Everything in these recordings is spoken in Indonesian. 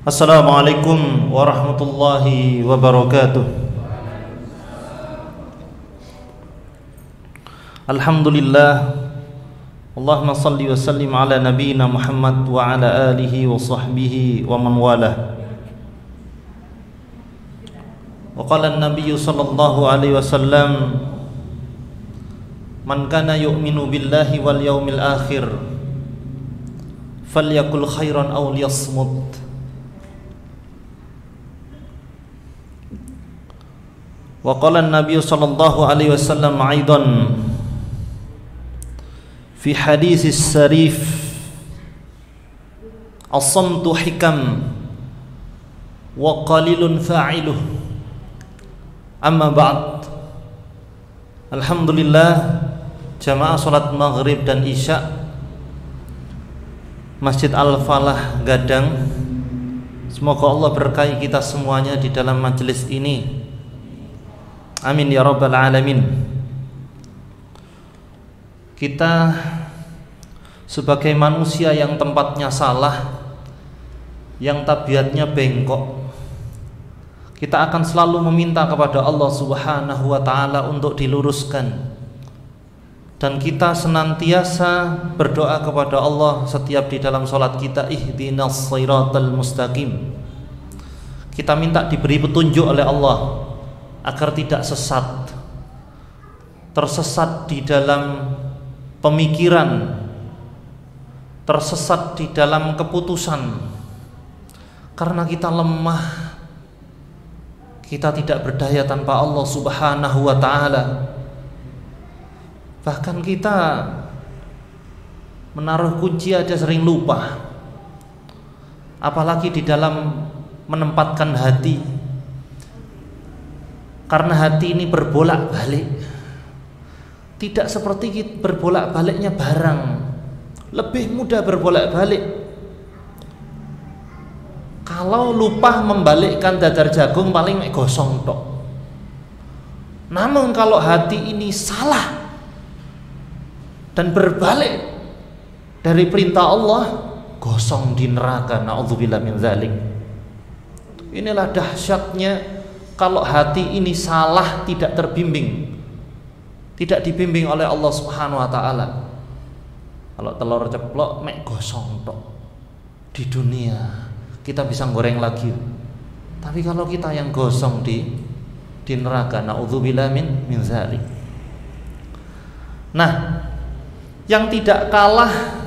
Assalamualaikum warahmatullahi wabarakatuh. Alhamdulillah. Allahumma salli wa sallim ala nabiyyina Muhammad wa ala alihi wa sahbihi wa man walah. Wa qala an-nabiy sallallahu alaihi wasallam, man kana yu'minu billahi wal yawmil akhir falyakul khairan aw liyasmut. Wa qala an-nabiy sallallahu alaihi wasallam aidan fi hadis sarif, as-samtu hikam wa qalilun fa'iluh. Amma ba'd. Alhamdulillah, jamaah salat maghrib dan isya Masjid Al-Falah Gadang, semoga Allah berkahi kita semuanya di dalam majelis ini. Amin ya rabbal alamin. Kita sebagai manusia yang tempatnya salah, yang tabiatnya bengkok, kita akan selalu meminta kepada Allah Subhanahu wa ta'ala untuk diluruskan. Dan kita senantiasa berdoa kepada Allah setiap di dalam sholat kita, ihdinas shiratal mustaqim. Kita minta diberi petunjuk oleh Allah agar tidak sesat, tersesat di dalam pemikiran, tersesat di dalam keputusan. Karena kita lemah, kita tidak berdaya tanpa Allah Subhanahu wa ta'ala. Bahkan kita menaruh kunci aja sering lupa, apalagi di dalam menempatkan hati. Karena hati ini berbolak-balik, tidak seperti berbolak-baliknya barang, lebih mudah berbolak-balik. Kalau lupa membalikkan dadar jagung paling gosong tok. Namun kalau hati ini salah dan berbalik dari perintah Allah, gosong di neraka. Na'udzubillah min dzalik. Inilah dahsyatnya kalau hati ini salah, tidak terbimbing, tidak dibimbing oleh Allah Subhanahu wa ta'ala. Kalau telur ceplok mek gosong tok. Di dunia kita bisa goreng lagi, tapi kalau kita yang gosong di neraka, na'udzubillah min dzalik. Nah, yang tidak kalah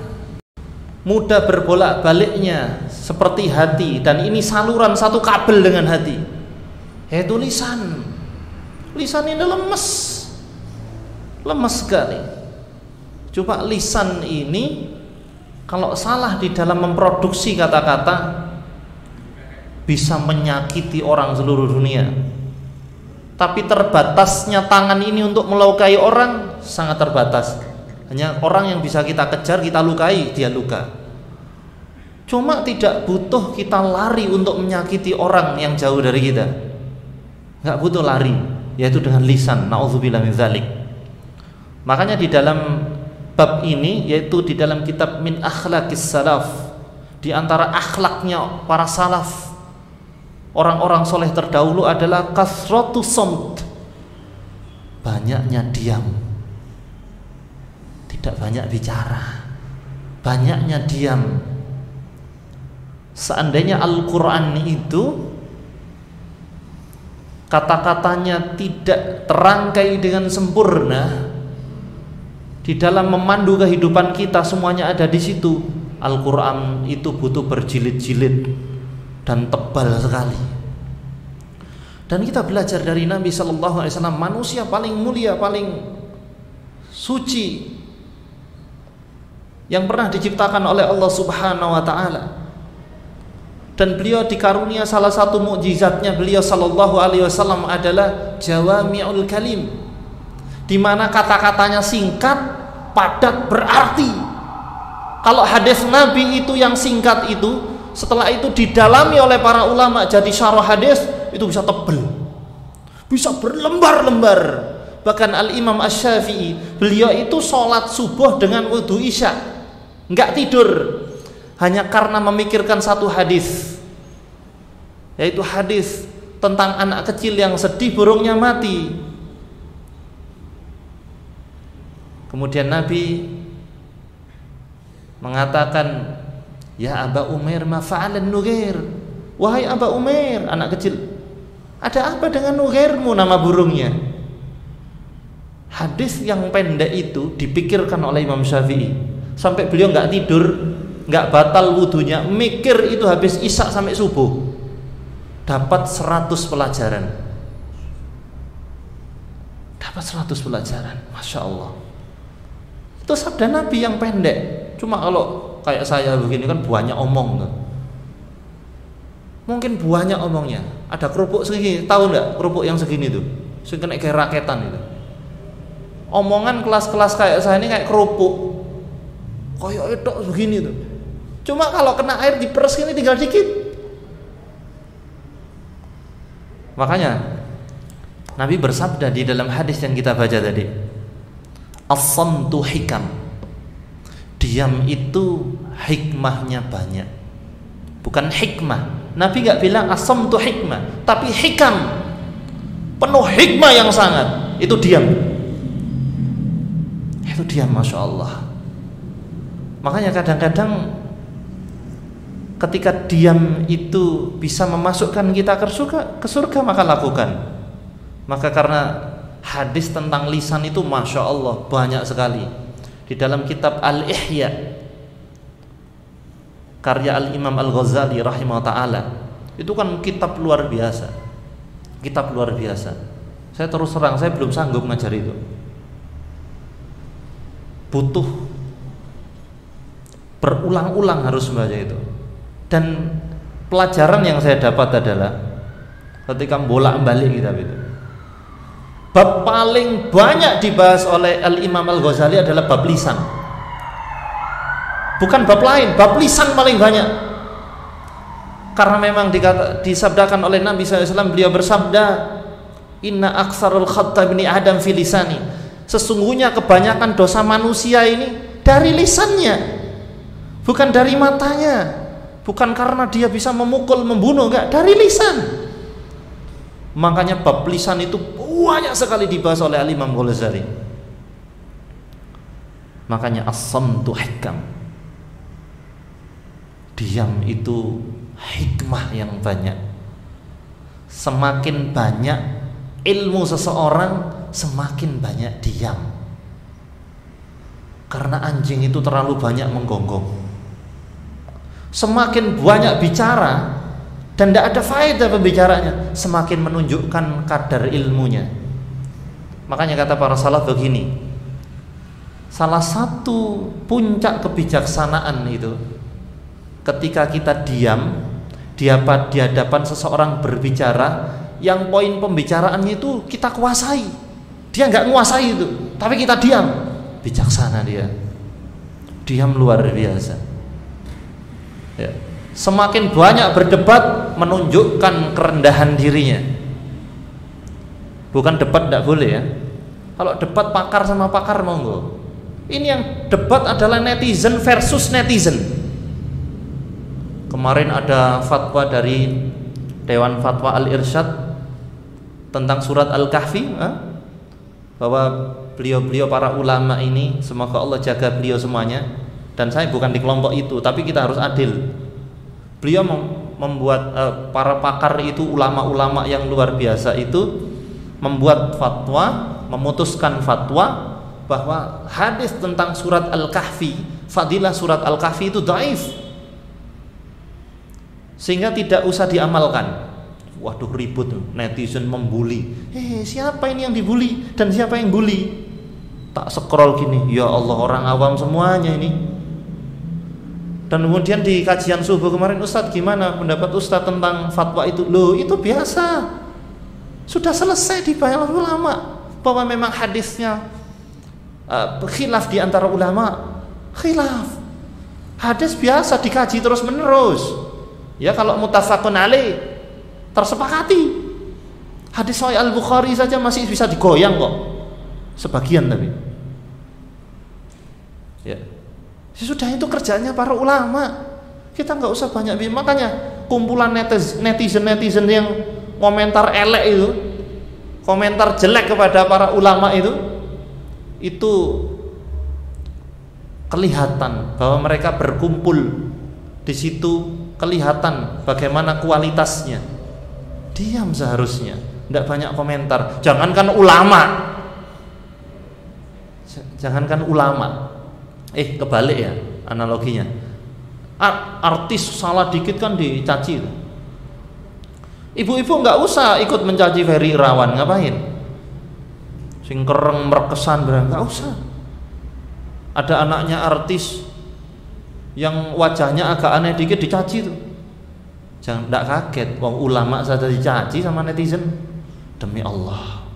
mudah berbolak-baliknya seperti hati, dan ini saluran satu kabel dengan hati, yaitu lisan. Lisan ini lemes sekali. Coba lisan ini kalau salah di dalam memproduksi kata-kata, bisa menyakiti orang seluruh dunia. Tapi terbatasnya tangan ini untuk melukai orang sangat terbatas. Hanya orang yang bisa kita kejar, kita lukai, dia luka. Cuma tidak butuh kita lari untuk menyakiti orang yang jauh dari kita. Nggak butuh lari, yaitu dengan lisan. Na'udzubillah min dzalik. Makanya di dalam bab ini, yaitu di dalam kitab Min Akhlaqis Salaf, di antara akhlaknya para salaf, orang-orang soleh terdahulu adalah kasratu samt, banyaknya diam, tidak banyak bicara, banyaknya diam. Seandainya Al-Quran itu kata-katanya tidak terangkai dengan sempurna, di dalam memandu kehidupan kita semuanya ada di situ. Al-Quran itu butuh berjilid-jilid dan tebal sekali. Dan kita belajar dari Nabi Sallallahu Alaihi Wasallam, manusia paling mulia, paling suci yang pernah diciptakan oleh Allah Subhanahu Wa Taala. Dan beliau dikarunia salah satu mukjizatnya beliau Sallallahu Alaihi Wasallam adalah jawami'ul kalim, di mana kata-katanya singkat, padat, berarti. Kalau hadis Nabi itu yang singkat itu, setelah itu didalami oleh para ulama jadi syarah hadis, itu bisa tebal, bisa berlembar-lembar. Bahkan Al-Imam Asy-Syafi'i, beliau itu sholat subuh dengan wudu isya, nggak tidur, hanya karena memikirkan satu hadis. yaitu hadis tentang anak kecil yang sedih burungnya mati. Kemudian Nabi mengatakan, ya Aba Umair ma fa'alan Nughair, wahai Aba Umair, anak kecil, ada apa dengan Nughairmu, nama burungnya? Hadis yang pendek itu dipikirkan oleh Imam Syafi'i sampai beliau nggak tidur, nggak batal wudunya, mikir itu habis isya sampai subuh. Dapat 100 pelajaran. Dapat 100 pelajaran, Masya Allah. Itu sabda Nabi yang pendek. Cuma kalau kayak saya begini kan banyak omong tuh. Mungkin banyak omongnya. Ada kerupuk segini, tahu nggak kerupuk yang segini tuh? Sing kena kayak raketan itu. Omongan kelas-kelas kayak saya ini kayak kerupuk. Kayak itu begini tuh. Cuma kalau kena air diperes ini tinggal dikit. Makanya Nabi bersabda di dalam hadis yang kita baca tadi, as-samtu hikam, diam itu hikmahnya banyak. Bukan hikmah, Nabi gak bilang as-samtu hikmah, tapi hikam, penuh hikmah yang sangat. Itu diam. Itu diam, Masya Allah. Makanya kadang-kadang ketika diam itu bisa memasukkan kita ke surga, maka lakukan. Maka karena hadis tentang lisan itu Masya Allah banyak sekali. Di dalam kitab Al-Ihya karya Al-Imam Al-Ghazali rahimahullah ta'ala, itu kan kitab luar biasa. Kitab luar biasa. Saya terus terang, saya belum sanggup ngajar itu. Butuh berulang-ulang harus membaca itu. Dan pelajaran yang saya dapat adalah ketika bolak-balik kitab itu, bab paling banyak dibahas oleh Al-Imam Al-Ghazali adalah bab lisan. Bukan bab lain, bab lisan paling banyak. Karena memang disabdakan oleh Nabi SAW, beliau bersabda, inna aktsarul khata bani Adam fi lisani. Sesungguhnya kebanyakan dosa manusia ini dari lisannya, bukan dari matanya. Bukan karena dia bisa memukul, membunuh, enggak, dari lisan. Makanya bab lisan itu banyak sekali dibahas oleh Al-Imam Ghazali. Makanya as-samtu hikam, diam itu hikmah yang banyak. Semakin banyak ilmu seseorang, semakin banyak diam. Karena anjing itu terlalu banyak menggonggong. Semakin banyak bicara dan tidak ada faedah pembicaranya, semakin menunjukkan kadar ilmunya. Makanya kata para salaf begini, salah satu puncak kebijaksanaan itu ketika kita diam di hadapan seseorang berbicara yang poin pembicaraannya itu kita kuasai. Dia nggak nguasai itu, tapi kita diam, bijaksana dia. Diam luar biasa. Ya. Semakin banyak berdebat menunjukkan kerendahan dirinya. Bukan debat tidak boleh ya. Kalau debat pakar sama pakar monggo. Ini yang debat adalah netizen versus netizen. Kemarin ada fatwa dari Dewan Fatwa Al-Irsyad tentang surat Al-Kahfi, bahwa beliau-beliau para ulama ini, semoga Allah jaga beliau semuanya. Dan saya bukan di kelompok itu, tapi kita harus adil. Beliau membuat para pakar itu, ulama-ulama yang luar biasa itu membuat fatwa, memutuskan fatwa bahwa hadis tentang surat Al-Kahfi, fadilah surat Al-Kahfi itu dhaif, sehingga tidak usah diamalkan. Waduh, ribut, netizen membuli. Siapa ini yang dibuli dan siapa yang bully? Tak scroll gini, ya Allah, orang awam semuanya ini. Dan kemudian di kajian subuh kemarin, Ustadz gimana pendapat Ustadz tentang fatwa itu? Loh, itu biasa, sudah selesai dibahas ulama, bahwa memang hadisnya khilaf di antara ulama, khilaf. Hadis biasa dikaji terus menerus. Ya, kalau muttafaqun alaih tersepakati. Hadis Sahih Al-Bukhari saja masih bisa digoyang kok, sebagian tapi. Ya. Sudah, itu kerjanya para ulama. Kita nggak usah banyak. Makanya kumpulan netizen yang komentar elek itu, komentar jelek kepada para ulama itu kelihatan bahwa mereka berkumpul di situ, kelihatan bagaimana kualitasnya. Diam seharusnya, tidak banyak komentar. Jangankan ulama, kebalik ya analoginya. Artis salah dikit kan dicaci. Ibu-ibu nggak usah ikut mencaci Ferry Irawan, ngapain? Sing kereng merkesan berang, nggak usah. Ada anaknya artis yang wajahnya agak aneh dikit dicaci tuh. Jangan, tidak kaget, wong ulama saja dicaci sama netizen. Demi Allah,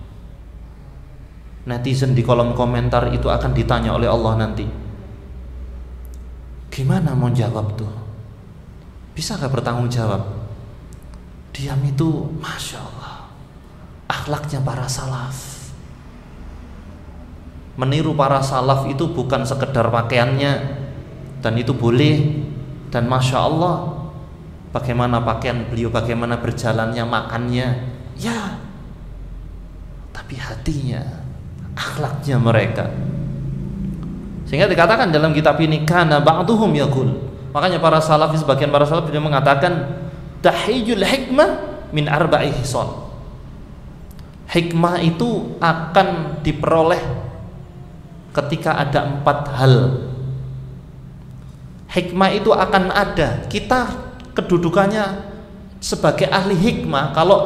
netizen di kolom komentar itu akan ditanya oleh Allah nanti. Gimana mau jawab tuh? Bisa gak bertanggung jawab? Diam itu, Masya Allah, akhlaknya para salaf. Meniru para salaf itu bukan sekedar pakaiannya, dan itu boleh, dan Masya Allah bagaimana pakaian beliau, bagaimana berjalannya, makannya, ya, tapi hatinya, akhlaknya mereka. Sehingga dikatakan dalam kitab ini, kana ba'duhum yaqul, makanya para salaf, sebagian para salaf dia mengatakan tahijul hikmah min arba'i hisal. Hikmah itu akan diperoleh ketika ada 4 hal. Hikmah itu akan ada, kita kedudukannya sebagai ahli hikmah. Kalau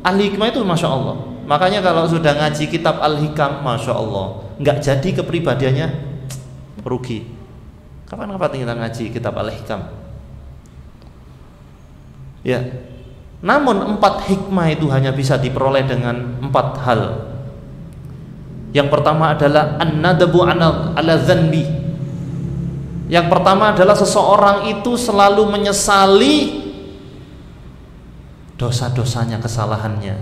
ahli hikmah itu Masya Allah, makanya kalau sudah ngaji kitab Al-Hikam, Masya Allah, nggak jadi kepribadiannya, rugi. Kapan-kapan kita ngaji kitab Al-Hikam ya. Namun 4 hikmah itu hanya bisa diperoleh dengan 4 hal. Yang pertama adalah an-nadabu ala dzanbi. Yang pertama adalah seseorang itu selalu menyesali dosa-dosanya, kesalahannya.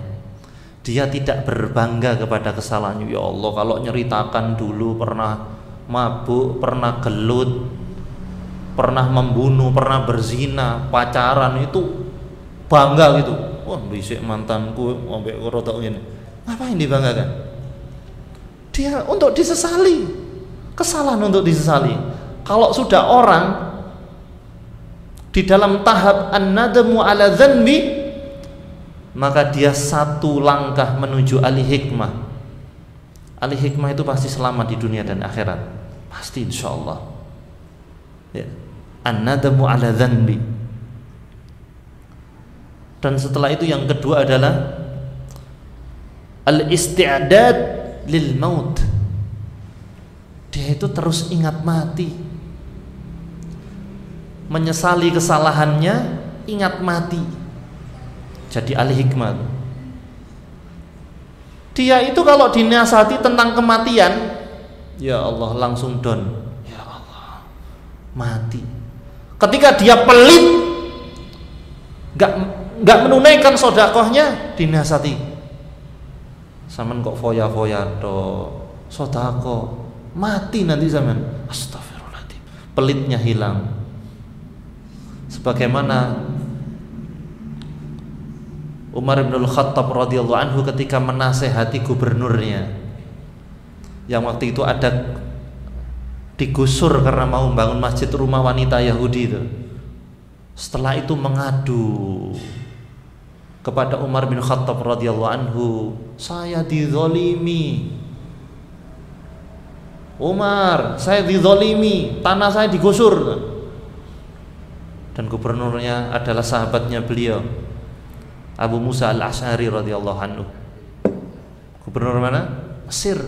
Dia tidak berbangga kepada kesalahannya. Ya Allah, kalau nyeritakan dulu pernah mabuk, pernah gelut, pernah membunuh, pernah berzina, pacaran, itu bangga gitu. Wah, bisik mantanku ambek rotok ini. Ngapain dibanggakan? Dia untuk disesali, kesalahan untuk disesali. Kalau sudah orang di dalam tahap an-nadamu ala dzanbi, maka dia satu langkah menuju ahli hikmah. Ahli hikmah itu pasti selamat di dunia dan akhirat, pasti insyaallah ya. An-nadamu ala dzanbi. Dan setelah itu yang kedua adalah al-isti'dad lil maut. Dia itu terus ingat mati, menyesali kesalahannya, ingat mati. Jadi ahli hikmah. Dia itu kalau dinasihati tentang kematian, ya Allah, langsung down. Ya Allah, mati. Ketika dia pelit, gak menunaikan sedekahnya, dinasihati, Saman kok foya-foya do sedekah, mati nanti zaman. Astagfirullahaladzim, pelitnya hilang. Sebagaimana Umar bin Khattab radhiyallahu anhu ketika menasehati gubernurnya yang waktu itu ada digusur karena mau membangun masjid rumah wanita Yahudi itu. Setelah itu mengadu kepada Umar bin Khattab radhiyallahu anhu, saya dizalimi. Umar, saya dizalimi, tanah saya digusur. Dan gubernurnya adalah sahabatnya beliau, Abu Musa al-Asy'ari radhiyallahu anhu. Gubernur mana? Mesir.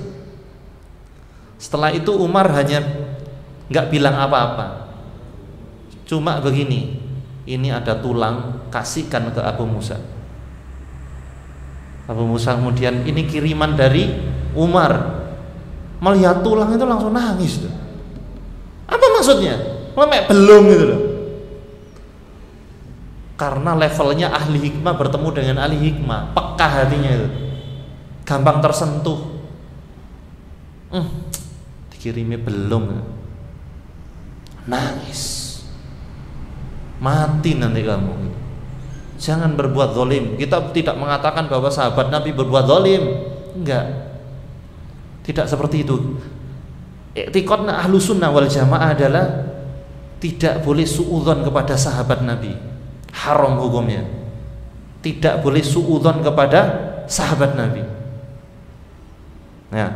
Setelah itu Umar hanya nggak bilang apa-apa, cuma begini, ini ada tulang, kasihkan ke Abu Musa. Abu Musa kemudian, ini kiriman dari Umar. Melihat tulang itu langsung nangis tuh. Apa maksudnya? Lemek belum gitu loh. Karena levelnya ahli hikmah bertemu dengan ahli hikmah, peka hatinya itu, gampang tersentuh. Dikirimi belum, nangis, mati nanti kamu. Jangan berbuat zalim. Kita tidak mengatakan bahwa sahabat Nabi berbuat zalim, enggak. Tidak seperti itu. I'tiqadna ahlu sunnah wal jamaah adalah tidak boleh suudzon kepada sahabat Nabi, haram hukumnya. Tidak boleh suudzon kepada sahabat Nabi. Nah,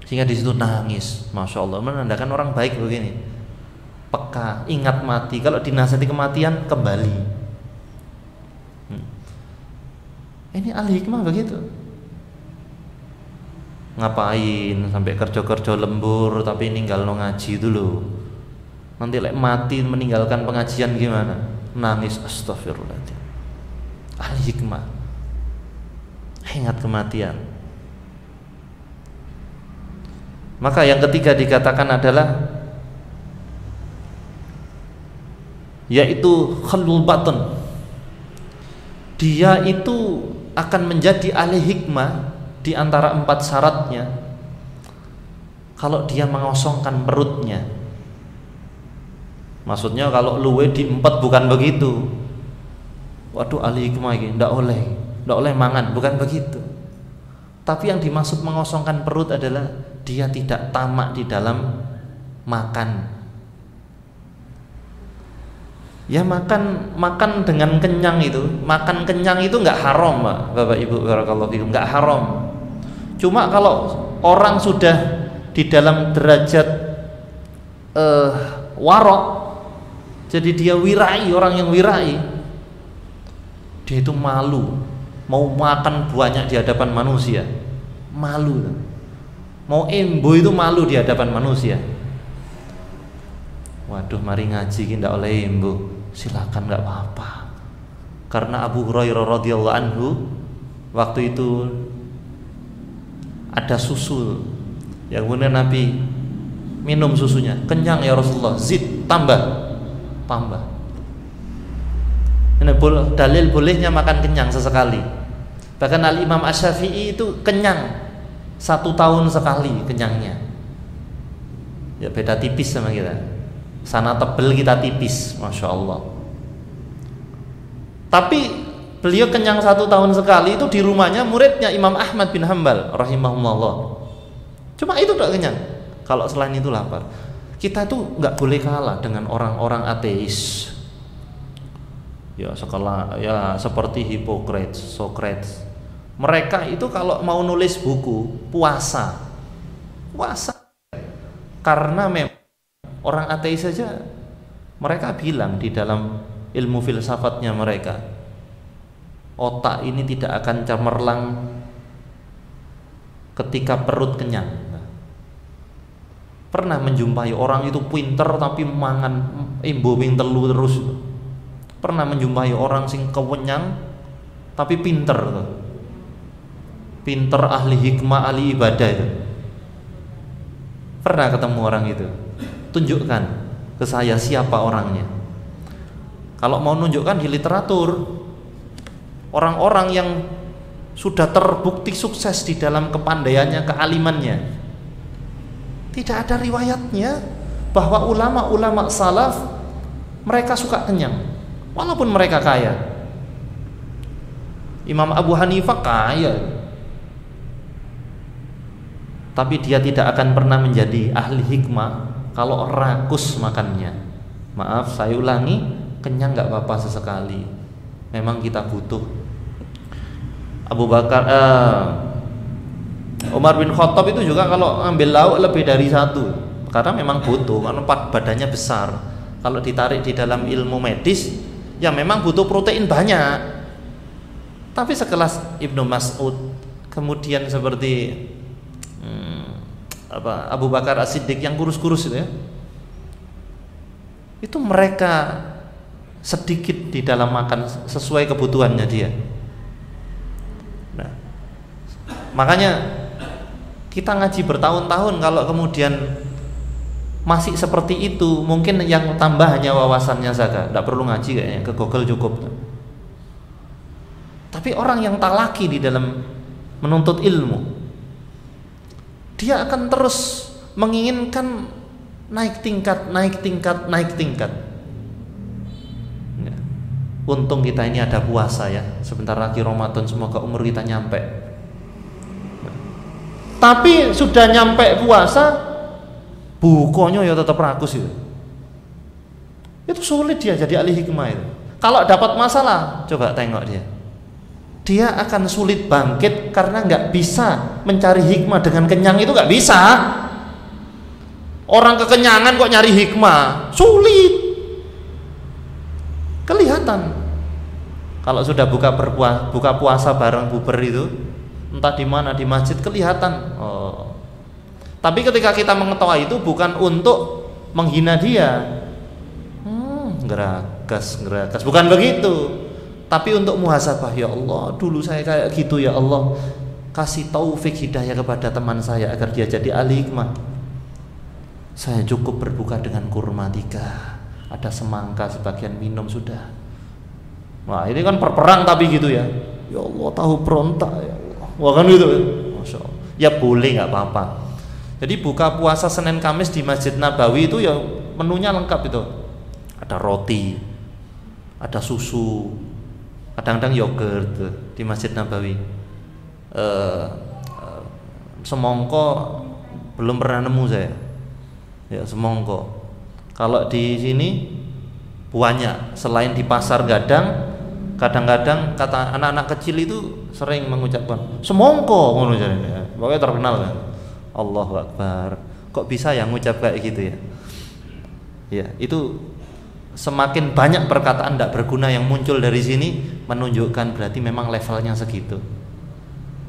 sehingga di situ nangis, masya Allah, menandakan orang baik begini, peka, ingat mati. Kalau dinasihati kematian kembali. Ini al-hikmah begitu. Ngapain sampai kerja-kerja lembur tapi ninggal no ngaji dulu. Nanti lek mati meninggalkan pengajian gimana? Nangis, astagfirullahaladzim. Al-hikmah, ingat kematian. Maka yang ketiga dikatakan adalah yaitu khalul batin. Dia itu akan menjadi ahli hikmah di antara 4 syaratnya kalau dia mengosongkan perutnya. Maksudnya kalau luwe diempet bukan begitu. Waduh, ahli hikmah ini ndak oleh mangan, bukan begitu. Tapi yang dimaksud mengosongkan perut adalah dia tidak tamak di dalam makan. Ya makan dengan kenyang itu, makan kenyang itu nggak haram, Pak, Bapak Ibu, barakallahu fikum, nggak haram. Cuma kalau orang sudah di dalam derajat warok, jadi dia wirai, orang yang wirai, dia itu malu mau makan banyak di hadapan manusia, malu. Mau embo itu malu di hadapan manusia. Waduh, mari ngaji ki ndak oleh embo. Silakan, nggak apa-apa. Karena Abu Hurairah radhiyallahu anhu waktu itu ada susu yang kemudian Nabi minum susunya, kenyang ya Rasulullah, zid, tambah. Ini dalil bolehnya makan kenyang sesekali. Bahkan Al-Imam Asy-Syafi'i itu kenyang 1 tahun sekali kenyangnya. Ya beda tipis sama kita. Sana tebel, kita tipis, masya Allah. Tapi beliau kenyang 1 tahun sekali itu di rumahnya muridnya Imam Ahmad bin Hanbal rahimahullah. Cuma itu tak kenyang. Kalau selain itu lapar. Kita tuh nggak boleh kalah dengan orang-orang ateis. Ya seperti Socrates. Mereka itu kalau mau nulis buku puasa. Karena memang orang ateis saja mereka bilang di dalam ilmu filsafatnya mereka, otak ini tidak akan cemerlang ketika perut kenyang. Pernah menjumpai orang itu pinter tapi mangan embo ping telu terus. Pernah menjumpai orang sing kewenyang tapi pinter tuh. Pinter, ahli hikmah, ahli ibadah itu. Pernah ketemu orang itu? Tunjukkan ke saya siapa orangnya. Kalau mau nunjukkan di literatur, orang-orang yang sudah terbukti sukses di dalam kepandaiannya, kealimannya, tidak ada riwayatnya bahwa ulama-ulama salaf mereka suka kenyang walaupun mereka kaya. Imam Abu Hanifah kaya, tapi dia tidak akan pernah menjadi ahli hikmah kalau rakus makannya. Maaf, saya ulangi, kenyang nggak apa-apa sesekali. Memang kita butuh. Umar bin Khattab itu juga kalau ambil lauk lebih dari 1, karena memang butuh, karena badannya besar. Kalau ditarik di dalam ilmu medis, ya memang butuh protein banyak. Tapi sekelas Ibnu Mas'ud, kemudian seperti Abu Bakar As-Siddiq yang kurus-kurus itu ya, itu mereka sedikit di dalam makan sesuai kebutuhannya dia. Nah, makanya kita ngaji bertahun-tahun kalau kemudian masih seperti itu, mungkin yang tambah hanya wawasannya saja, tidak perlu ngaji kayaknya, ke Google cukup. Tapi orang yang talaki di dalam menuntut ilmu, dia akan terus menginginkan naik tingkat. untung kita ini ada puasa ya, sebentar lagi Ramadan, semoga umur kita nyampe. Tapi sudah nyampe puasa, bukonya ya tetap rakus itu sulit dia jadi ahli hikmah itu. Kalau dapat masalah, coba tengok dia akan sulit bangkit karena nggak bisa mencari hikmah dengan kenyang, itu nggak bisa. Orang kekenyangan kok nyari hikmah, sulit. Kelihatan kalau sudah buka puasa bareng buber itu, entah di mana di masjid, kelihatan. Tapi ketika kita mengetahui itu bukan untuk menghina dia, gerakas, bukan begitu. Tapi untuk muhasabah, ya Allah, dulu saya kayak gitu, ya Allah, kasih taufik hidayah kepada teman saya agar dia jadi ahli hikmah. Saya cukup berbuka dengan kurma 3, ada semangka sebagian minum sudah. Wah, ini kan perperang tapi gitu ya. Ya Allah, tahu berontak ya Allah. Wah, kan gitu. Masya Allah. Ya boleh, nggak apa-apa. Jadi buka puasa Senin Kamis di Masjid Nabawi itu ya menunya lengkap itu. Ada roti, ada susu, kadang-kadang yogurt di Masjid Nabawi. Semongko belum pernah nemu saya. Ya, semongko. Kalau di sini banyak, selain di pasar Gadang, kadang-kadang kata anak-anak kecil itu sering mengucapkan semongko, ngono jarene. Pokoknya terkenal kan. Allahu Akbar. Kok bisa yang ngucap kayak gitu ya? Ya, itu semakin banyak perkataan tidak berguna yang muncul dari sini, menunjukkan berarti memang levelnya segitu.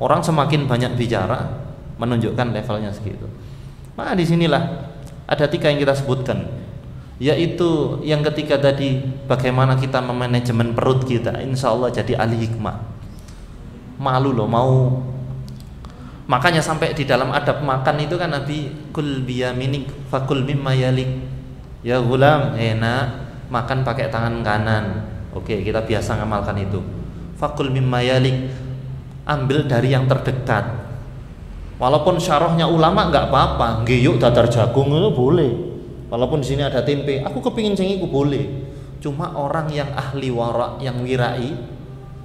Orang semakin banyak bicara, menunjukkan levelnya segitu. Nah, disinilah ada 3 yang kita sebutkan, yaitu yang ketiga tadi, bagaimana kita memanajemen perut kita, insya Allah jadi ahli hikmah. Malu loh mau, makanya sampai di dalam adab makan itu kan Nabi, kul biyaminik fakul mimma yalik, ya gulam, enak makan pakai tangan kanan. Oke, kita biasa ngamalkan itu. Fakul mimma yalik, ambil dari yang terdekat. Walaupun syarahnya ulama nggak apa-apa, nggih dadar jagung itu boleh. Walaupun di sini ada tempe, aku kepingin sing iku boleh. Cuma orang yang ahli wara, yang wirai,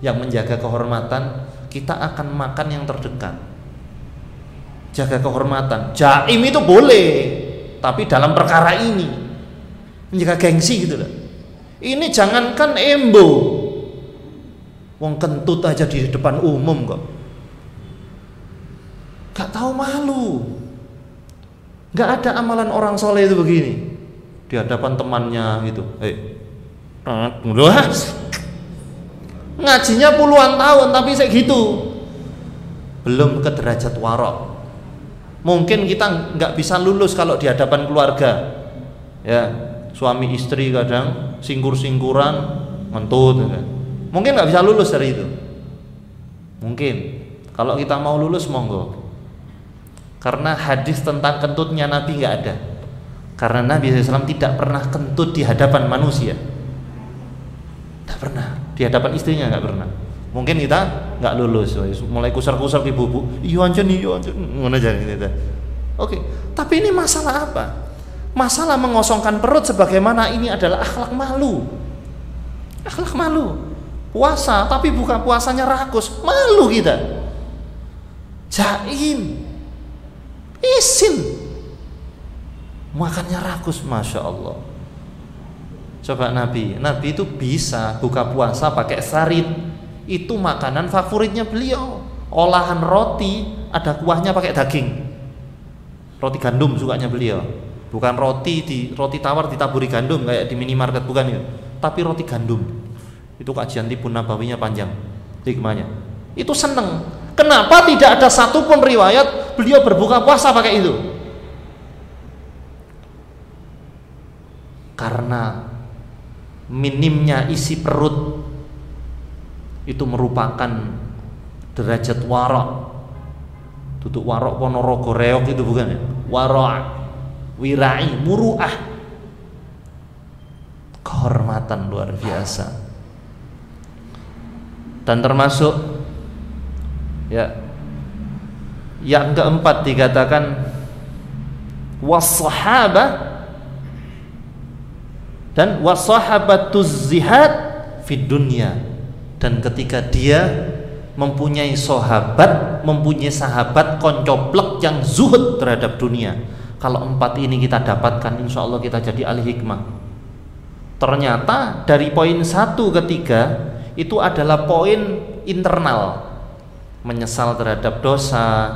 yang menjaga kehormatan, kita akan makan yang terdekat. Jaga kehormatan. Jaim itu boleh, tapi dalam perkara ini menjaga gengsi gitu loh. Ini jangankan embo, wong kentut aja di depan umum kok, gak tahu malu. Gak ada amalan orang soleh itu begini di hadapan temannya gitu. Ngajinya puluhan tahun tapi kayak gitu, belum ke derajat warok. Mungkin kita nggak bisa lulus kalau di hadapan keluarga, ya suami istri kadang singkur-singkuran, ngentut, ya. Mungkin nggak bisa lulus dari itu. Mungkin kalau kita mau lulus monggo, karena hadis tentang kentutnya Nabi nggak ada. Karena Nabi SAW tidak pernah kentut di hadapan manusia, tidak pernah, di hadapan istrinya nggak pernah. Mungkin kita nggak lulus, mulai kusar-kusar di bubu, iya anjen, ngono aja gitu. Oke, tapi ini masalah apa? Masalah mengosongkan perut, sebagaimana ini adalah akhlak malu. Akhlak malu. Puasa, tapi bukan puasanya rakus, malu kita. Jaim, isin, makannya rakus, masya Allah. Coba Nabi itu bisa buka puasa pakai sarit. Itu makanan favoritnya beliau. Olahan roti ada kuahnya pakai daging. Roti gandum sukanya beliau. Bukan roti tawar ditaburi gandum kayak di minimarket, bukan itu. Tapi roti gandum. Itu kajian Tibun Nabawinya panjang hikmahnya. Itu seneng. Kenapa tidak ada satupun riwayat beliau berbuka puasa pakai itu? Karena minimnya isi perut itu merupakan derajat warok. Duduk warok ponorogo reok itu bukan ya? Warok, wirai, muruah, kehormatan luar biasa. Dan termasuk ya yang keempat dikatakan wassahabah dan wassahabatuz zihad fid dunya, dan ketika dia mempunyai sahabat koncoplek yang zuhud terhadap dunia. Kalau 4 ini kita dapatkan, insya Allah kita jadi ahli hikmah. Ternyata dari poin 1 ke 3 itu adalah poin internal, menyesal terhadap dosa,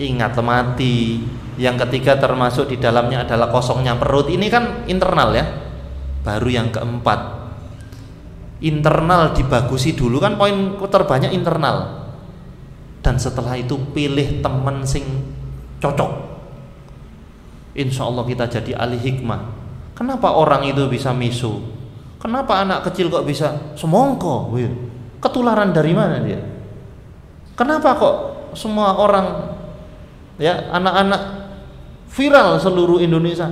ingat mati. Yang ketiga termasuk di dalamnya adalah kosongnya perut. Ini kan internal ya. Baru yang keempat, internal dibagusi dulu, kan poin terbanyak internal. Dan setelah itu pilih teman sing cocok. Insya Allah kita jadi ahli hikmah. Kenapa orang itu bisa misu? Kenapa anak kecil kok bisa semongko? Ketularan dari mana dia? Kenapa kok semua orang, ya, anak-anak viral seluruh Indonesia?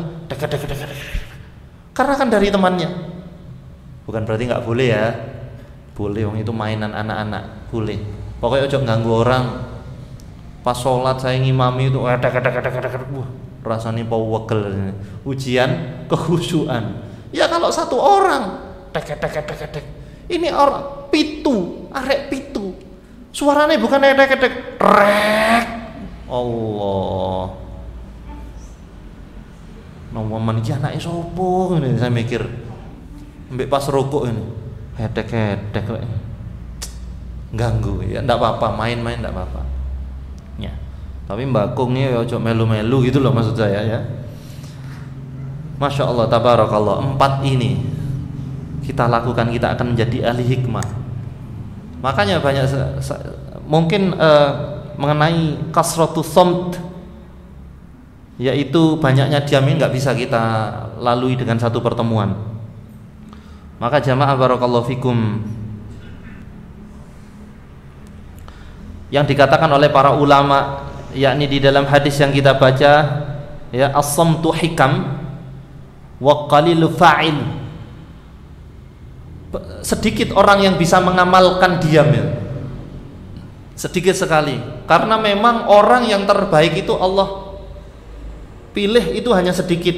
Karena kan dari temannya. Bukan berarti nggak boleh ya. Boleh, wong itu mainan anak-anak, boleh. Pokoknya ojo ganggu orang. Pas sholat saya ngimami itu rasanya pau wegel. Ujian kekhusyuan. Ya kalau satu orang ini orang pitu, arek pitu. Suaranya bukan tek rek. Allah. Nomoman iki anake sapa ngene saya mikir. Mbek pas rukuk ini. Hedek-hedek ganggu ya, enggak apa-apa, main-main enggak apa-apa. Ya. Tapi mbakungnya ya ojo melu-melu gitu loh maksud saya ya. Masya Allah, tabarakallah. 4 ini kita lakukan, kita akan menjadi ahli hikmah. Makanya banyak mungkin mengenai kasratus samt, yaitu banyaknya diam, ini nggak bisa kita lalui dengan satu pertemuan. Maka jamaah barakallahu fikum, yang dikatakan oleh para ulama, yakni di dalam hadis yang kita baca, ya, as-samtu hikam wa qalilu fa'il. Sedikit orang yang bisa mengamalkan diam ya. Sedikit sekali. Karena memang orang yang terbaik itu Allah pilih itu hanya sedikit.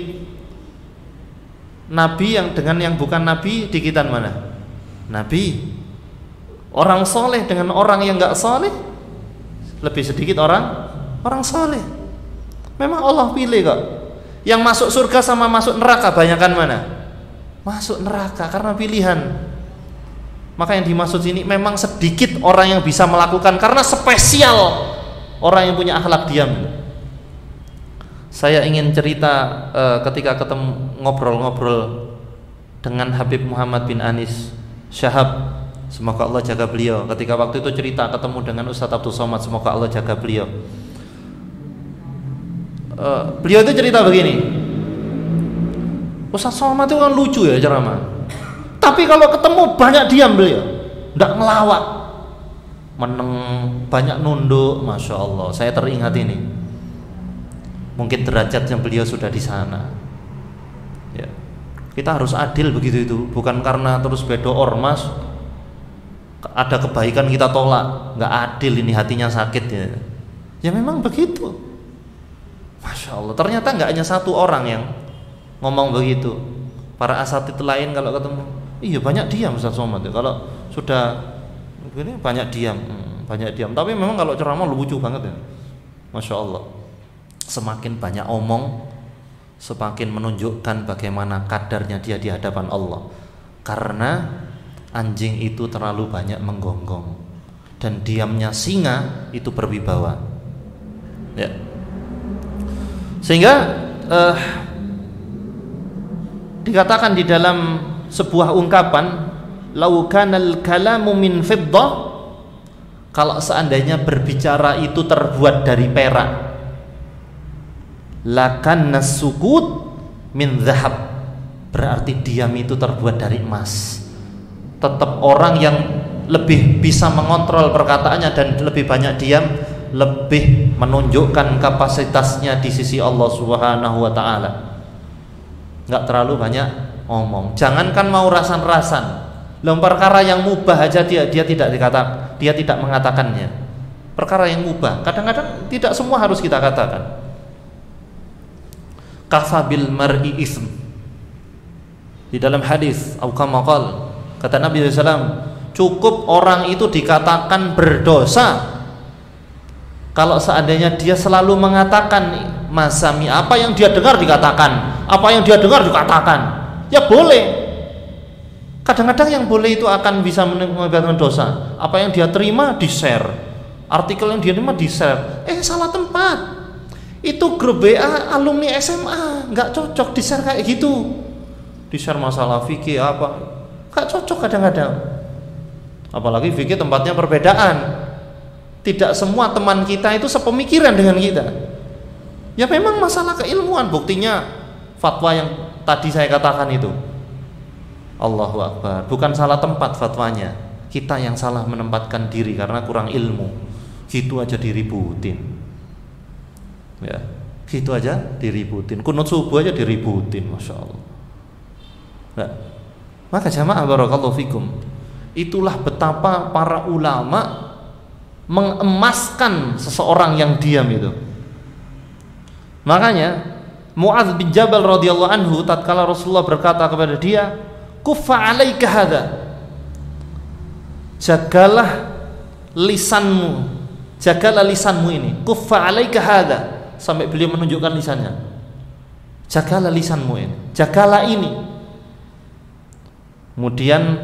Nabi yang dengan yang bukan nabi dikitan mana? Nabi. Orang soleh dengan orang yang enggak soleh lebih sedikit orang soleh. Memang Allah pilih kok. Yang masuk surga sama masuk neraka banyakan mana? Masuk neraka karena pilihan. Maka yang dimaksud sini memang sedikit orang yang bisa melakukan, karena spesial orang yang punya akhlak diam. Saya ingin cerita ketika ketemu ngobrol-ngobrol dengan Habib Muhammad bin Anis Syahab, semoga Allah jaga beliau. Ketika waktu itu cerita ketemu dengan Ustadz Abdul Somad, semoga Allah jaga beliau. Beliau itu cerita begini, Ustadz Somad itu kan lucu ya ceramah, tapi kalau ketemu banyak diam beliau, tidak ngelawak, meneng, banyak nunduk. Masya Allah, saya teringat ini. Mungkin derajatnya beliau sudah di sana. Ya. Kita harus adil begitu itu, bukan karena terus bedo ormas, ada kebaikan kita tolak, nggak adil ini, hatinya sakit ya. Ya memang begitu. Masya Allah, ternyata nggak hanya satu orang yang ngomong begitu. Para asatid lain kalau ketemu, iya banyak diam Ustaz Somad ya. Kalau sudah begini banyak diam, Tapi memang kalau ceramah lucu banget ya. Masya Allah. Semakin banyak omong, semakin menunjukkan bagaimana kadarnya dia di hadapan Allah. Karena anjing itu terlalu banyak menggonggong, dan diamnya singa itu berwibawa. Ya. Sehingga dikatakan di dalam sebuah ungkapan, lau kanal kalamu min fiddah, kalau seandainya berbicara itu terbuat dari perak, lakanna sukut min zahab, berarti diam itu terbuat dari emas. Tetap orang yang lebih bisa mengontrol perkataannya dan lebih banyak diam, lebih menunjukkan kapasitasnya di sisi Allah Subhanahu wa taala. Enggak terlalu banyak omong. Jangankan mau rasan-rasan, perkara yang mubah aja dia tidak mengatakannya. Perkara yang mubah kadang-kadang tidak semua harus kita katakan. Kafa bil mar'i ism, di dalam hadis, au kama qala, Kata Nabi SAW, cukup orang itu dikatakan berdosa kalau seandainya dia selalu mengatakan masami, apa yang dia dengar dikatakan, apa yang dia dengar dikatakan. Ya boleh. Kadang-kadang yang boleh itu akan bisa mengakibatkan dosa. Apa yang dia terima di-share, artikel yang dia terima di-share. Salah tempat. Itu grup WA alumni SMA, nggak cocok di-share kayak gitu. Di-share masalah fikih apa, nggak cocok kadang-kadang. Apalagi fikih tempatnya perbedaan. Tidak semua teman kita itu sepemikiran dengan kita. Ya memang masalah keilmuan, buktinya fatwa yang tadi saya katakan itu. Allahu Akbar, bukan salah tempat fatwanya, kita yang salah menempatkan diri karena kurang ilmu. Gitu aja diributin. Ya, gitu aja diributin. Kunut subuh aja diributin, masya Allah. Nah, maka jamaah barakallahu fikum, itulah betapa para ulama mengemaskan seseorang yang diam itu. Makanya Mu'adz bin Jabal radhiyallahu anhu tatkala Rasulullah berkata kepada dia, "Kuffa 'alaika hadza." Jagalah lisanmu. Jagalah lisanmu ini. Kuffa 'alaika hadza. Sampai beliau menunjukkan lisannya. Jagalah lisanmu ini. Jagalah ini. Kemudian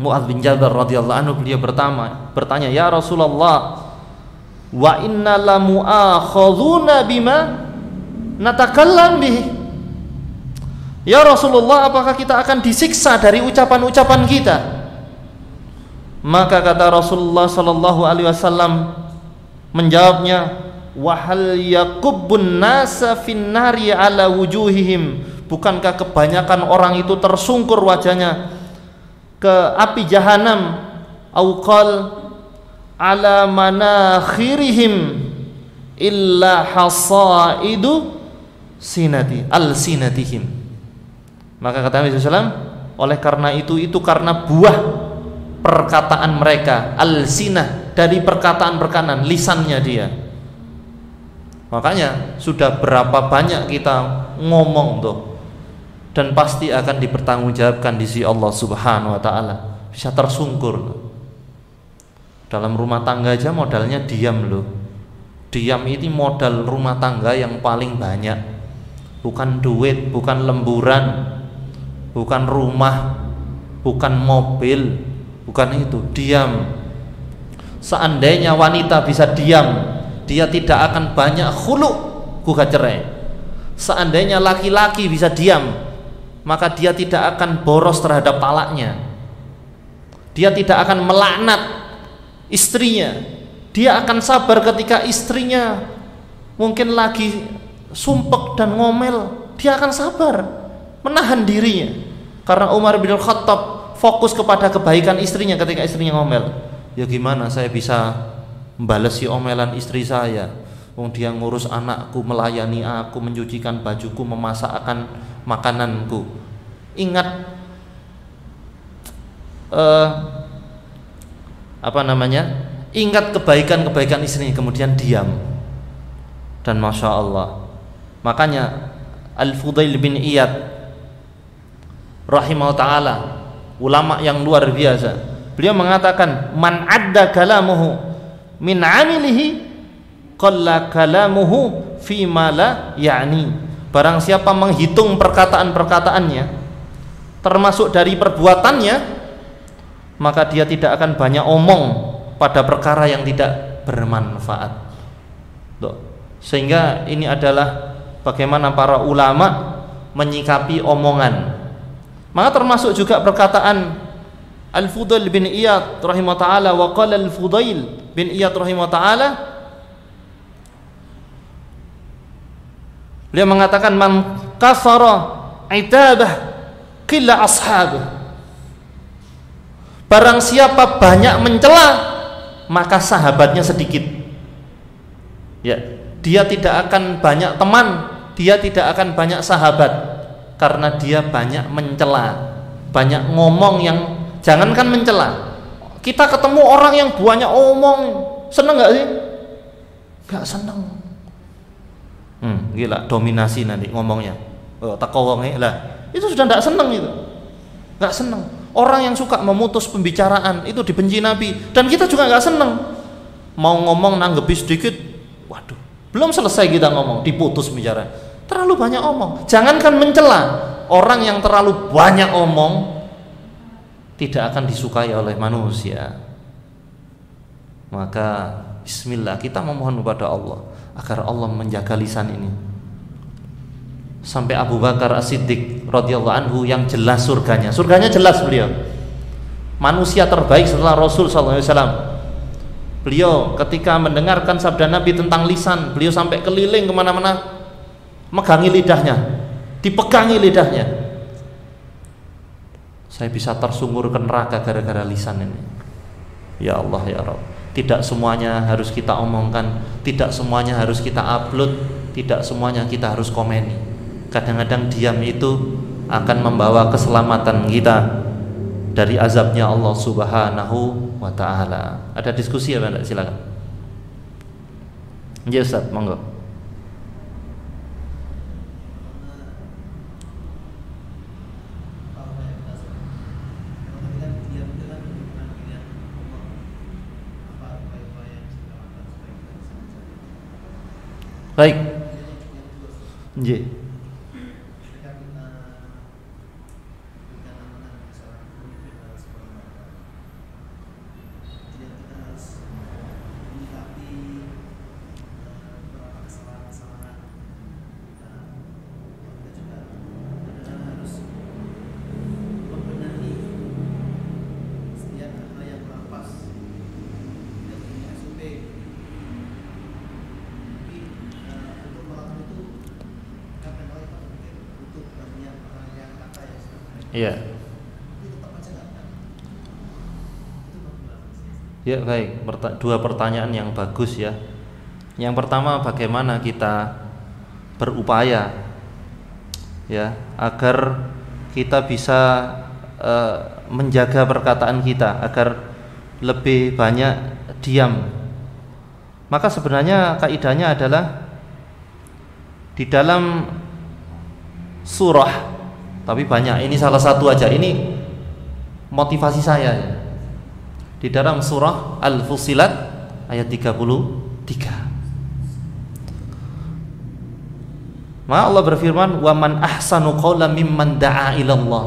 Mu'adz bin Jabal radhiyallahu anhu beliau bertanya, "Ya Rasulullah, wa inna la mu'akhadhuna bima natakallam bihi." Ya Rasulullah, apakah kita akan disiksa dari ucapan-ucapan kita? Maka kata Rasulullah sallallahu alaihi wasallam menjawabnya, "Wa hal yakubbun nasa finnari ala wujuhihim." Bukankah kebanyakan orang itu tersungkur wajahnya ke api jahanam, au qal ala manakhirihim illa hasaidu sinatihim. Maka kata Nabi SAW, oleh karena itu karena buah perkataan mereka, al-sinah, dari perkataan lisannya dia. Makanya sudah berapa banyak kita ngomong tuh, dan pasti akan dipertanggungjawabkan di sisi Allah Subhanahu wa taala. Bisa tersungkur. Dalam rumah tangga aja modalnya diam loh. Diam ini modal rumah tangga yang paling banyak. Bukan duit, bukan lemburan, bukan rumah, bukan mobil, bukan itu. Diam. Seandainya wanita bisa diam, dia tidak akan banyak khulu', gugat cerai. Seandainya laki-laki bisa diam, maka dia tidak akan boros terhadap talaknya. Dia tidak akan melaknat istrinya. Dia akan sabar ketika istrinya mungkin lagi sumpek dan ngomel. Dia akan sabar, menahan dirinya. Karena Umar bin Khattab fokus kepada kebaikan istrinya ketika istrinya ngomel. Ya gimana saya bisa membalesi omelan istri saya? Dia ngurus anakku, melayani aku, mencucikan bajuku, memasakkan makananku. Ingat ingat kebaikan istrinya, kemudian diam. Dan masya Allah, makanya Al-Fudail bin Iyad rahimahullah ta'ala, ulama yang luar biasa, beliau mengatakan, man adda kalamuhu min amilihi qalla kalamuhu fima la ya'ni. Barang siapa menghitung perkataan-perkataannya termasuk dari perbuatannya, maka dia tidak akan banyak omong pada perkara yang tidak bermanfaat. Sehingga ini adalah bagaimana para ulama menyikapi omongan. Maka termasuk juga perkataan Al-Fudail bin Iyad rahimahullah ta'ala, wa qala Al-Fudail bin Iyad rahimahullah ta'ala, beliau mengatakan, man kasara itabah qilla ashabuh. Barang siapa banyak mencela, maka sahabatnya sedikit. Ya, dia tidak akan banyak teman, dia tidak akan banyak sahabat, karena dia banyak mencela, banyak ngomong yang jangankan mencela. Kita ketemu orang yang banyak omong, seneng nggak sih? Nggak seneng. Gila, dominasi nanti ngomongnya. Teko wonge lah, itu sudah nggak seneng itu, nggak seneng. Orang yang suka memutus pembicaraan itu dibenci Nabi, dan kita juga nggak seneng. Mau ngomong nanggepi sedikit, waduh, belum selesai kita ngomong diputus bicara. Terlalu banyak omong. Jangankan mencela, orang yang terlalu banyak omong tidak akan disukai oleh manusia. Maka bismillah, kita memohon kepada Allah agar Allah menjaga lisan ini. Sampai Abu Bakar As-Siddiq radhiyallahu anhu yang jelas surganya jelas beliau, manusia terbaik setelah Rasul sallallahu alaihi wasallam. Beliau ketika mendengarkan sabda Nabi tentang lisan, beliau sampai keliling kemana-mana, megangi lidahnya, dipegangi lidahnya. Saya bisa tersungkur ke neraka gara-gara lisan ini. Ya Allah ya Rabb, tidak semuanya harus kita omongkan, tidak semuanya harus kita upload, tidak semuanya kita harus komeni. Kadang-kadang diam itu akan membawa keselamatan kita dari azabnya Allah Subhanahu wa ta'ala. Ada diskusi ya Pak? Silakan. Ya Ustaz, monggo. Baik. Nggih. Iya. Ya baik, dua pertanyaan yang bagus ya. Yang pertama, bagaimana kita berupaya ya agar kita bisa menjaga perkataan kita agar lebih banyak diam. Maka sebenarnya kaidahnya adalah di dalam surah, tapi banyak, ini salah satu aja, ini motivasi saya ya. Di dalam surah Al-Fussilat ayat 33. Maka Allah berfirman, "Wa man ahsanu qawlan mimman da'a ilallah."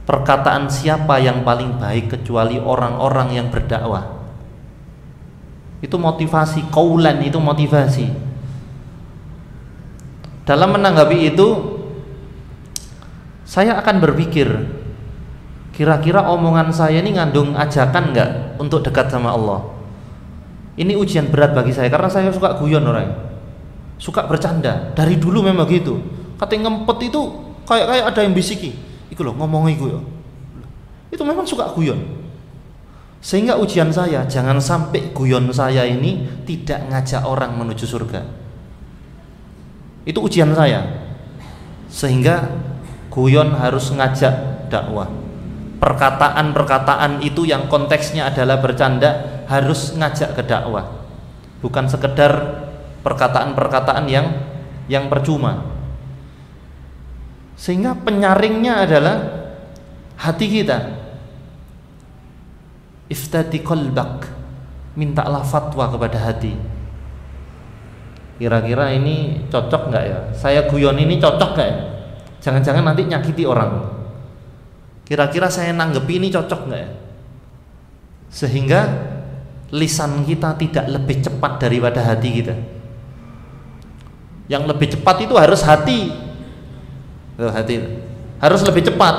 Perkataan siapa yang paling baik kecuali orang-orang yang berdakwah. Itu motivasi, qaulan itu motivasi. Dalam menanggapi itu, saya akan berpikir, kira-kira omongan saya ini ngandung ajakan enggak untuk dekat sama Allah. Ini ujian berat bagi saya karena saya suka guyon orang, suka bercanda. Dari dulu memang gitu. Katanya ngempet itu kayak ada yang bisiki, iku loh ngomong iku ya. Itu memang suka guyon. Sehingga ujian saya, jangan sampai guyon saya ini tidak ngajak orang menuju surga. Itu ujian saya. Sehingga guyon harus ngajak dakwah. Perkataan-perkataan itu yang konteksnya adalah bercanda harus ngajak ke dakwah. Bukan sekedar perkataan-perkataan yang percuma. Sehingga penyaringnya adalah hati kita. Iftati qalbak, mintalah fatwa kepada hati. Kira-kira ini cocok nggak ya? Saya guyon ini cocok nggak ya? Jangan-jangan nanti nyakiti orang. Kira-kira saya nanggepi ini cocok nggak ya? Sehingga lisan kita tidak lebih cepat daripada hati kita. Yang lebih cepat itu harus hati. Hati harus lebih cepat.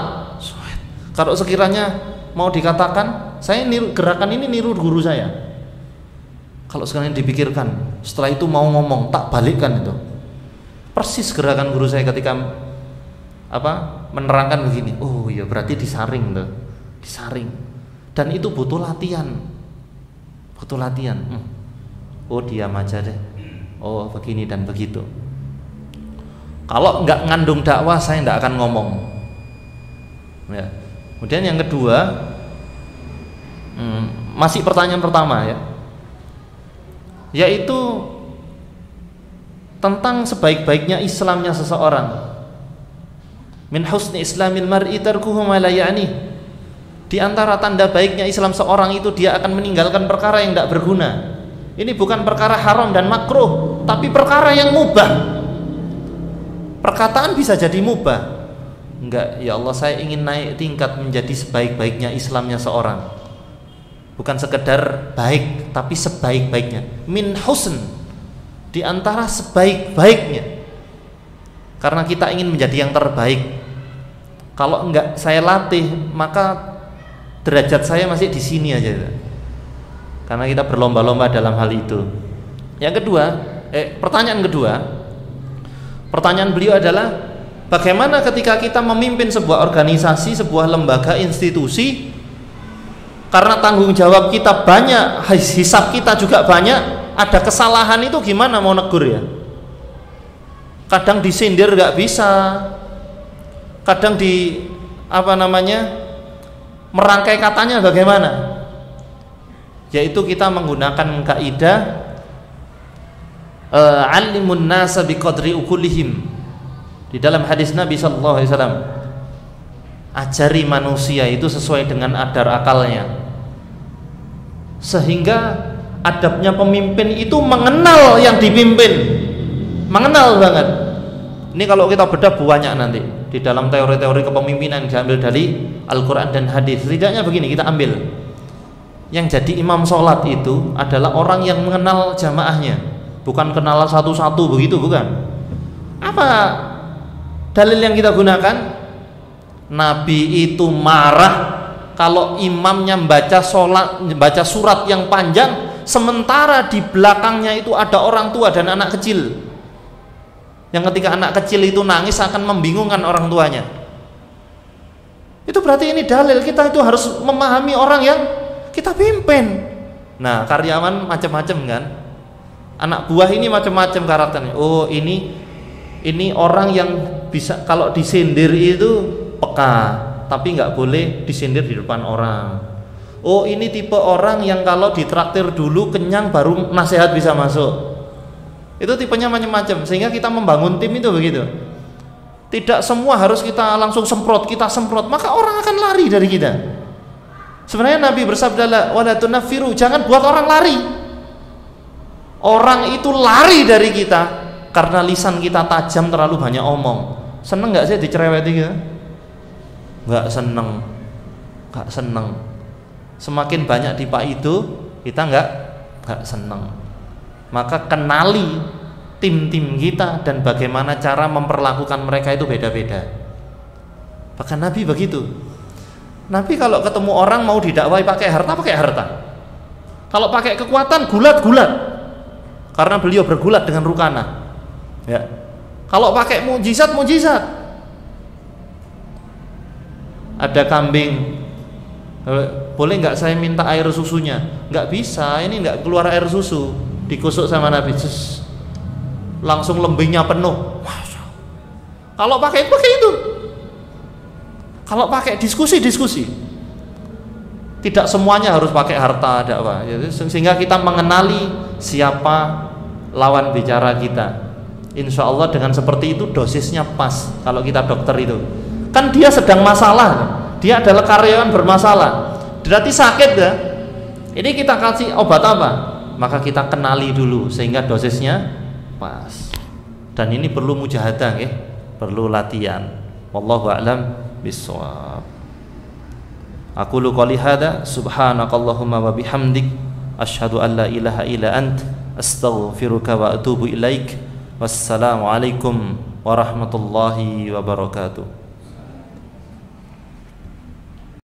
Kalau sekiranya mau dikatakan, saya niru, gerakan ini niru guru saya. Kalau sekarang dipikirkan, setelah itu mau ngomong, tak balikkan itu. Persis gerakan guru saya ketika menerangkan begini. Oh iya, berarti disaring tuh, disaring. Dan itu butuh latihan, butuh latihan. Oh diam aja deh. Oh begini dan begitu. Kalau nggak ngandung dakwah, saya nggak akan ngomong. Ya. Kemudian yang kedua, masih pertanyaan pertama ya, yaitu tentang sebaik-baiknya Islamnya seseorang. Min husni islamil mar'i tarkuhu ma la ya'ni. Di antara tanda baiknya Islam seorang itu dia akan meninggalkan perkara yang tidak berguna. Ini bukan perkara haram dan makruh, tapi perkara yang mubah. Perkataan bisa jadi mubah. Enggak, ya Allah saya ingin naik tingkat menjadi sebaik-baiknya Islamnya seorang. Bukan sekedar baik, tapi sebaik-baiknya. Min husn, di antara sebaik-baiknya. Karena kita ingin menjadi yang terbaik. Kalau enggak saya latih, maka derajat saya masih di sini aja. Karena kita berlomba-lomba dalam hal itu. Yang kedua, pertanyaan beliau adalah bagaimana ketika kita memimpin sebuah organisasi, sebuah lembaga, institusi, karena tanggung jawab kita banyak, hisab kita juga banyak, ada kesalahan itu gimana mau negur ya? Kadang disindir nggak bisa, kadang merangkai katanya bagaimana? Yaitu kita menggunakan kaidah alimun nasa biqadri ukulihim. Di dalam hadis Nabi sallallahu alaihi wasallam, ajari manusia itu sesuai dengan adar akalnya. Sehingga adabnya pemimpin itu mengenal yang dipimpin. Mengenal banget. Ini kalau kita bedah banyak nanti di dalam teori-teori kepemimpinan diambil dari Al-Quran dan hadis. Setidaknya begini kita ambil. Yang jadi imam sholat itu adalah orang yang mengenal jamaahnya, bukan kenal satu-satu begitu, bukan. Apa dalil yang kita gunakan? Nabi itu marah kalau imamnya membaca surat yang panjang, sementara di belakangnya itu ada orang tua dan anak kecil. Yang ketika anak kecil itu nangis akan membingungkan orang tuanya. Itu berarti ini dalil kita itu harus memahami orang yang kita pimpin. Nah, karyawan macam-macam kan, anak buah ini macam-macam karakternya. Oh, ini orang yang bisa kalau disindir itu peka, tapi nggak boleh disindir di depan orang. Oh, ini tipe orang yang kalau ditraktir dulu kenyang baru nasihat bisa masuk. Itu tipenya macam-macam, sehingga kita membangun tim itu begitu. Tidak semua harus kita langsung semprot, maka orang akan lari dari kita. Sebenarnya Nabi bersabda, wala tunaffiru, jangan buat orang lari. Orang itu lari dari kita karena lisan kita tajam, terlalu banyak omong. Seneng nggak sih dicereweti gitu? Nggak seneng. Semakin banyak tipe itu, kita nggak seneng. Maka kenali tim-tim kita dan bagaimana cara memperlakukan mereka itu beda-beda. Bahkan Nabi begitu. Nabi kalau ketemu orang mau didakwai pakai harta. Kalau pakai kekuatan gulat-gulat. Karena beliau bergulat dengan rukana. Ya. Kalau pakai mujizat. Ada kambing, boleh nggak saya minta air susunya? Nggak bisa, ini nggak keluar air susu. Dikusuk sama Nabi, langsung lembingnya penuh. Kalau pakai itu. Kalau pakai diskusi. Tidak semuanya harus pakai harta dakwah. Sehingga kita mengenali siapa lawan bicara kita. Insya Allah dengan seperti itu dosisnya pas. Kalau kita dokter itu, kan dia sedang masalah. Dia adalah karyawan bermasalah. Berarti sakit ya. Ini kita kasih obat apa? Maka kita kenali dulu sehingga dosisnya pas. Dan ini perlu mujahadah ya, perlu latihan. Wallahu a'lam bishawab. Aqulu qouli hadza subhanakallahumma wa bihamdik asyhadu an la ilaha illa ant astaghfiruka wa atubu ilaik. Wassalamu alaikum warahmatullahi wabarakatuh.